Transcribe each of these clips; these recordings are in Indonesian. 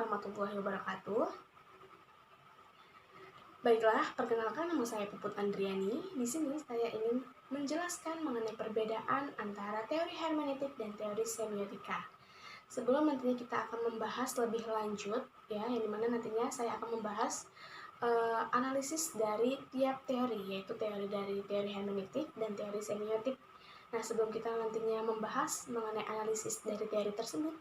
warahmatullahi wabarakatuh. Baiklah, perkenalkan nama saya Puput Andriani. Di sini saya ingin menjelaskan mengenai perbedaan antara teori hermeneutik dan teori semiotika. Sebelum nantinya kita akan membahas lebih lanjut, yang dimana nantinya saya akan membahas analisis dari tiap teori, yaitu teori dari teori hermeneutik dan teori semiotik. Nah, sebelum kita nantinya membahas mengenai analisis dari teori tersebut,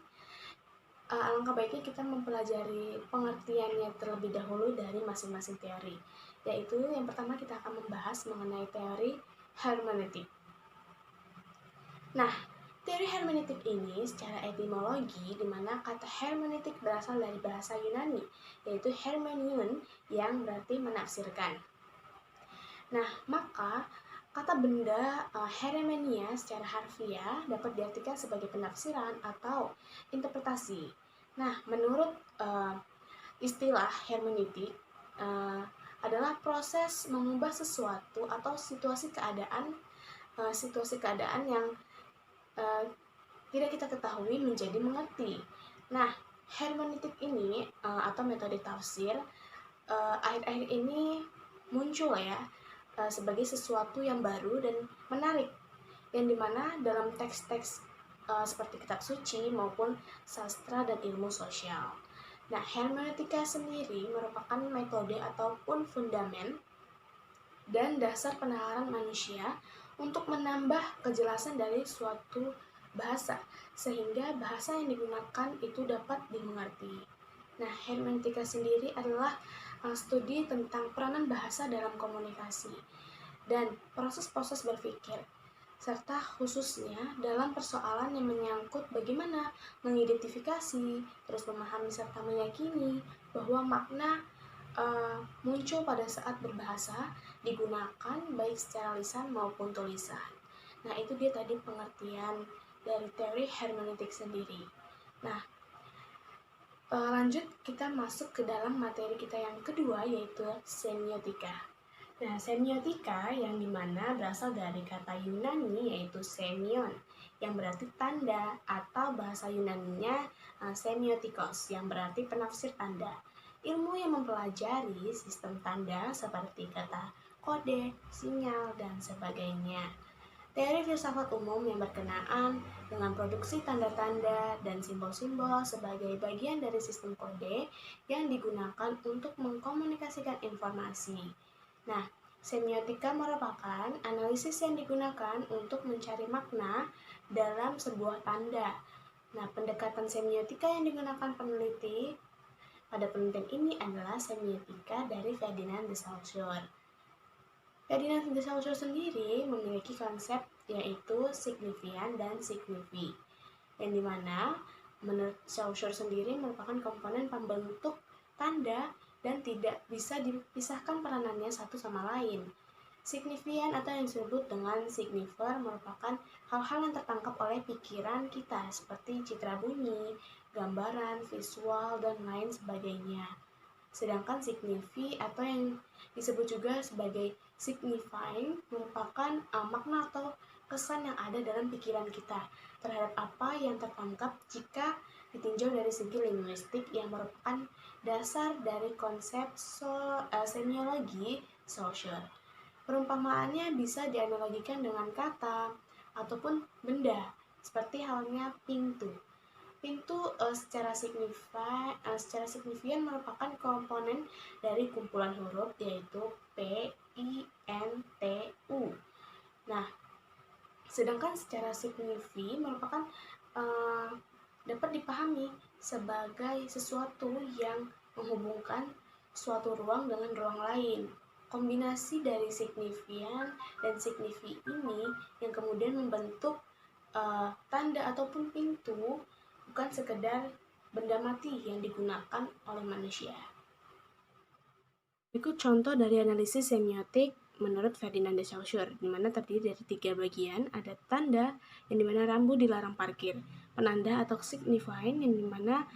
alangkah baiknya kita mempelajari pengertiannya terlebih dahulu dari masing-masing teori. Yaitu yang pertama kita akan membahas mengenai teori hermeneutik. Nah, teori hermeneutik ini secara etimologi, di mana kata hermeneutik berasal dari bahasa Yunani, yaitu hermenion, yang berarti menafsirkan. Nah, maka kata benda hermenia secara harfiah dapat diartikan sebagai penafsiran atau interpretasi. Nah, menurut istilah hermeneutik adalah proses mengubah sesuatu atau situasi keadaan yang tidak kita ketahui menjadi mengerti. Nah, hermeneutik ini atau metode tafsir akhir-akhir ini muncul ya sebagai sesuatu yang baru dan menarik, yang dimana dalam teks-teks seperti kitab suci maupun sastra dan ilmu sosial. Nah, hermeneutika sendiri merupakan metode ataupun fundamen dan dasar penalaran manusia untuk menambah kejelasan dari suatu bahasa, sehingga bahasa yang digunakan itu dapat dimengerti. Nah, hermeneutika sendiri adalah studi tentang peranan bahasa dalam komunikasi dan proses-proses berpikir, serta khususnya dalam persoalan yang menyangkut bagaimana mengidentifikasi, terus memahami serta meyakini bahwa makna muncul pada saat berbahasa digunakan baik secara lisan maupun tulisan. Nah, itu dia tadi pengertian dari teori hermeneutik sendiri. Nah, lanjut kita masuk ke dalam materi kita yang kedua, yaitu semiotika. Nah, semiotika yang dimana berasal dari kata Yunani yaitu semion, yang berarti tanda, atau bahasa Yunaninya semiotikos, yang berarti penafsir tanda. Ilmu yang mempelajari sistem tanda seperti kata kode, sinyal, dan sebagainya. Teori filsafat umum yang berkenaan dengan produksi tanda-tanda dan simbol-simbol sebagai bagian dari sistem kode yang digunakan untuk mengkomunikasikan informasi. Nah, semiotika merupakan analisis yang digunakan untuk mencari makna dalam sebuah tanda. Nah, pendekatan semiotika yang digunakan peneliti pada penelitian ini adalah semiotika dari Ferdinand de Saussure. Ferdinand de Saussure sendiri memiliki konsep yaitu signifian dan signifi, yang dimana menurut Saussure sendiri merupakan komponen pembentuk tanda dan tidak bisa dipisahkan peranannya satu sama lain. Signifian atau yang disebut dengan signifer merupakan hal-hal yang tertangkap oleh pikiran kita seperti citra bunyi, gambaran, visual, dan lain sebagainya. Sedangkan signifi atau yang disebut juga sebagai signifying merupakan makna atau kesan yang ada dalam pikiran kita terhadap apa yang tertangkap jika ditinjau dari segi linguistik, yang merupakan dasar dari konsep semiologi Saussure. Perumpamaannya bisa dianalogikan dengan kata ataupun benda, seperti halnya pintu. Pintu secara signifian merupakan komponen dari kumpulan huruf yaitu P, I, N, T, U. Nah, sedangkan secara signifi merupakan dapat dipahami sebagai sesuatu yang menghubungkan suatu ruang dengan ruang lain. Kombinasi dari signifian dan signifi ini yang kemudian membentuk tanda ataupun pintu, bukan sekedar benda mati yang digunakan oleh manusia. Berikut contoh dari analisis semiotik menurut Ferdinand de Saussure, di mana terdiri dari 3 bagian. Ada tanda, yang dimana rambu dilarang parkir, penanda atau signifying, yang dimana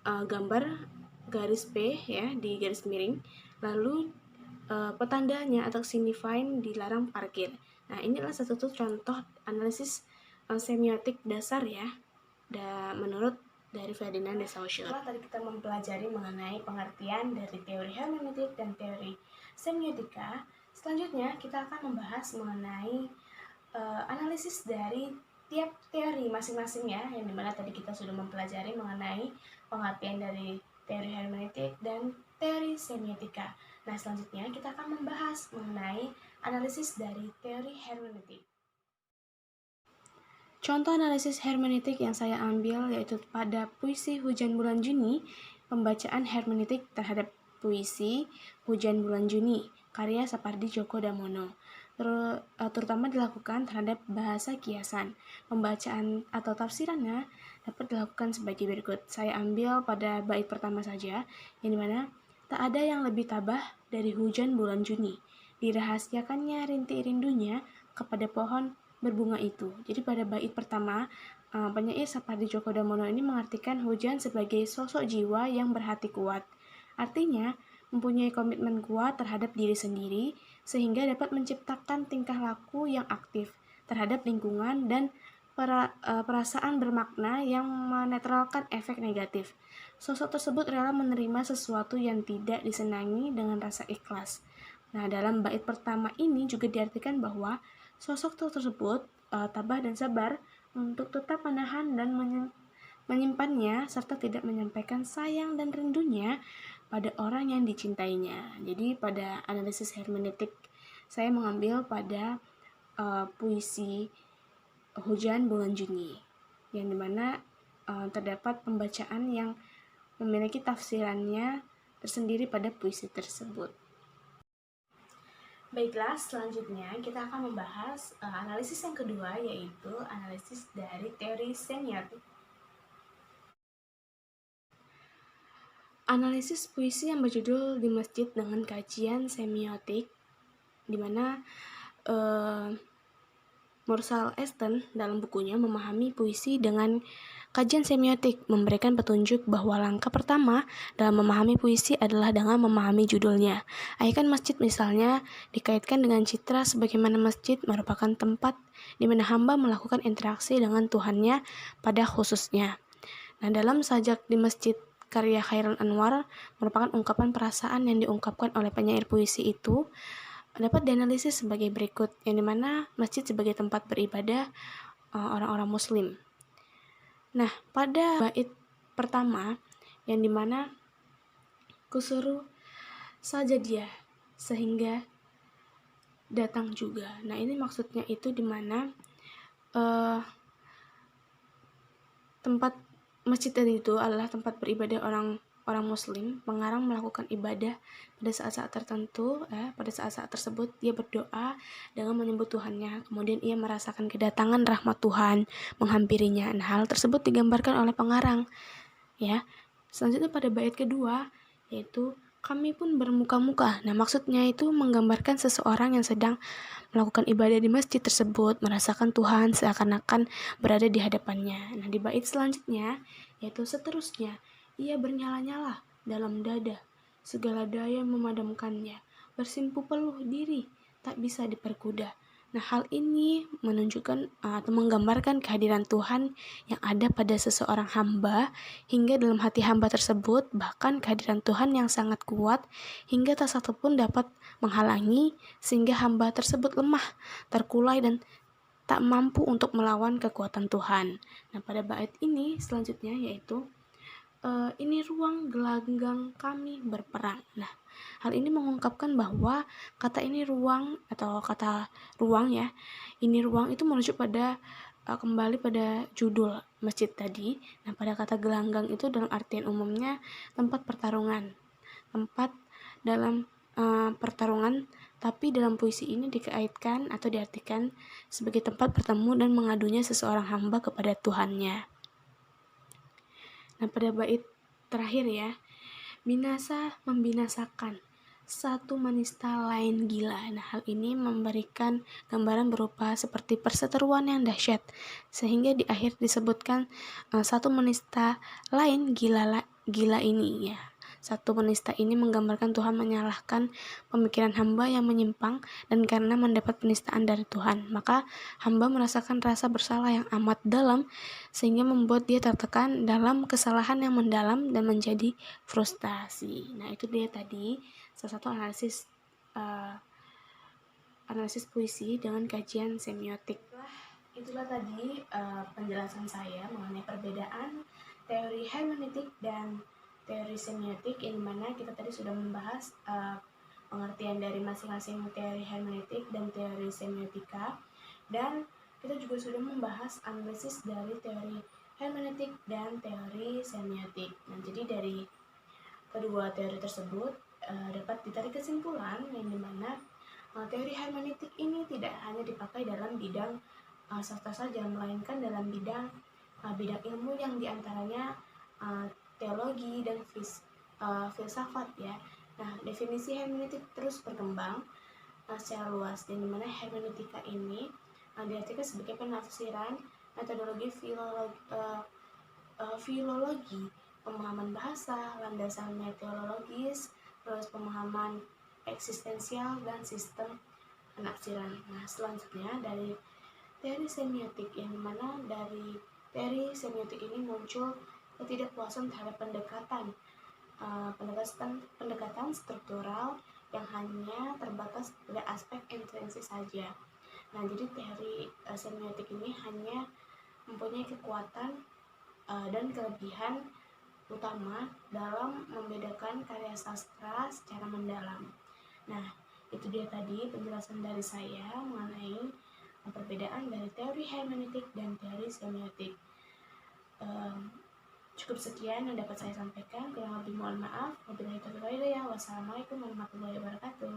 gambar garis P ya di garis miring, lalu petandanya atau signifying dilarang parkir. Nah, ini adalah satu contoh analisis semiotik dasar ya, menurut dari Ferdinand de Saussure. Setelah tadi kita mempelajari mengenai pengertian dari teori hermeneutik dan teori semiotika, selanjutnya kita akan membahas mengenai analisis dari tiap teori masing-masing ya, yang dimana tadi kita sudah mempelajari mengenai pengertian dari teori hermeneutik dan teori semiotika. Nah, selanjutnya kita akan membahas mengenai analisis dari teori hermeneutik. Contoh analisis hermeneutik yang saya ambil yaitu pada puisi Hujan Bulan Juni, pembacaan hermeneutik terhadap puisi Hujan Bulan Juni, karya Sapardi Djoko Damono. Terutama dilakukan terhadap bahasa kiasan. Pembacaan atau tafsirannya dapat dilakukan sebagai berikut. Saya ambil pada bait pertama saja, yang dimana tak ada yang lebih tabah dari hujan bulan Juni. Dirahasiakannya rintik rindunya kepada pohon berbunga itu. Jadi pada bait pertama, penyair Sapardi Djoko Damono ini mengartikan hujan sebagai sosok jiwa yang berhati kuat. Artinya, mempunyai komitmen kuat terhadap diri sendiri sehingga dapat menciptakan tingkah laku yang aktif terhadap lingkungan dan perasaan bermakna yang menetralkan efek negatif. Sosok tersebut rela menerima sesuatu yang tidak disenangi dengan rasa ikhlas. Nah, dalam bait pertama ini juga diartikan bahwa sosok tersebut tabah dan sabar untuk tetap menahan dan menyimpannya serta tidak menyampaikan sayang dan rindunya pada orang yang dicintainya. Jadi pada analisis hermeneutik saya mengambil pada puisi Hujan Bulan Juni, yang dimana terdapat pembacaan yang memiliki tafsirannya tersendiri pada puisi tersebut. Baiklah, selanjutnya kita akan membahas analisis yang kedua, yaitu analisis dari teori semiotik. Analisis puisi yang berjudul Di Masjid dengan Kajian Semiotik, di mana Marshall Easton dalam bukunya Memahami Puisi dengan Kajian Semiotik memberikan petunjuk bahwa langkah pertama dalam memahami puisi adalah dengan memahami judulnya. Ayat masjid misalnya dikaitkan dengan citra sebagaimana masjid merupakan tempat di mana hamba melakukan interaksi dengan Tuhannya pada khususnya. Nah, dalam sajak Di Masjid karya Chairul Anwar merupakan ungkapan perasaan yang diungkapkan oleh penyair puisi itu dapat dianalisis sebagai berikut, yang dimana masjid sebagai tempat beribadah orang-orang muslim. Nah, pada bait pertama, yang dimana kusuruh saja dia sehingga datang juga. Nah, ini maksudnya itu dimana tempat masjid tadi itu adalah tempat beribadah orang muslim. Pengarang melakukan ibadah pada saat-saat tertentu, pada saat-saat tersebut dia berdoa dengan menyebut Tuhannya, kemudian ia merasakan kedatangan rahmat Tuhan menghampirinya. Nah, hal tersebut digambarkan oleh pengarang, ya. Selanjutnya pada bait kedua, yaitu kami pun bermuka-muka. Nah, maksudnya itu menggambarkan seseorang yang sedang melakukan ibadah di masjid tersebut, merasakan Tuhan seakan-akan berada di hadapannya. Nah, di bait selanjutnya, yaitu seterusnya, ia bernyala-nyala dalam dada, segala daya memadamkannya, bersimpu peluh diri, tak bisa diperkuda. Nah, hal ini menunjukkan atau menggambarkan kehadiran Tuhan yang ada pada seseorang hamba, hingga dalam hati hamba tersebut bahkan kehadiran Tuhan yang sangat kuat hingga tak satu pun dapat menghalangi, sehingga hamba tersebut lemah, terkulai dan tak mampu untuk melawan kekuatan Tuhan. Nah, pada bait ini selanjutnya yaitu ini ruang gelanggang kami berperang. Nah, hal ini mengungkapkan bahwa kata ini ruang atau kata ruang ya, ini ruang itu merujuk pada kembali pada judul masjid tadi. Nah, pada kata gelanggang itu dalam artian umumnya tempat pertarungan, tempat dalam pertarungan, tapi dalam puisi ini dikaitkan atau diartikan sebagai tempat bertemu dan mengadunya seseorang hamba kepada Tuhannya. Nah, pada bait terakhir ya, binasa membinasakan, satu menista lain gila. Nah, hal ini memberikan gambaran berupa seperti perseteruan yang dahsyat, sehingga di akhir disebutkan satu menista lain gila ini ya. satu penista ini menggambarkan Tuhan menyalahkan pemikiran hamba yang menyimpang, dan karena mendapat penistaan dari Tuhan, maka hamba merasakan rasa bersalah yang amat dalam, sehingga membuat dia tertekan dalam kesalahan yang mendalam dan menjadi frustasi. Nah, itu dia tadi salah satu analisis puisi dengan kajian semiotik. Itulah tadi penjelasan saya mengenai perbedaan teori hermeneutik dan teori semiotik, yang mana kita tadi sudah membahas pengertian dari masing-masing teori hermeneutik dan teori semiotika, dan kita juga sudah membahas analisis dari teori hermeneutik dan teori semiotik. Nah, jadi dari kedua teori tersebut dapat ditarik kesimpulan yang dimana teori hermeneutik ini tidak hanya dipakai dalam bidang sastra saja, melainkan dalam bidang ilmu yang diantaranya teologi dan filsafat ya. Nah, definisi hermeneutik terus berkembang secara luas, dan dimana hermeneutika ini diartikan sebagai penafsiran metodologi filologi, pemahaman bahasa, landasan meteorologis, terus pemahaman eksistensial dan sistem penafsiran. Nah, selanjutnya dari teori semiotik, yang dimana dari teori semiotik ini muncul ketidakpuasan terhadap pendekatan struktural yang hanya terbatas pada aspek intrinsi saja. Nah, jadi teori semiotik ini hanya mempunyai kekuatan dan kelebihan utama dalam membedakan karya sastra secara mendalam. Nah, itu dia tadi penjelasan dari saya mengenai perbedaan dari teori hermeneutik dan teori semiotik. Cukup sekian yang dapat saya sampaikan. Kurang lebih mohon maaf. Wabillahi taufiq wal hidayah. Wassalamualaikum warahmatullahi wabarakatuh.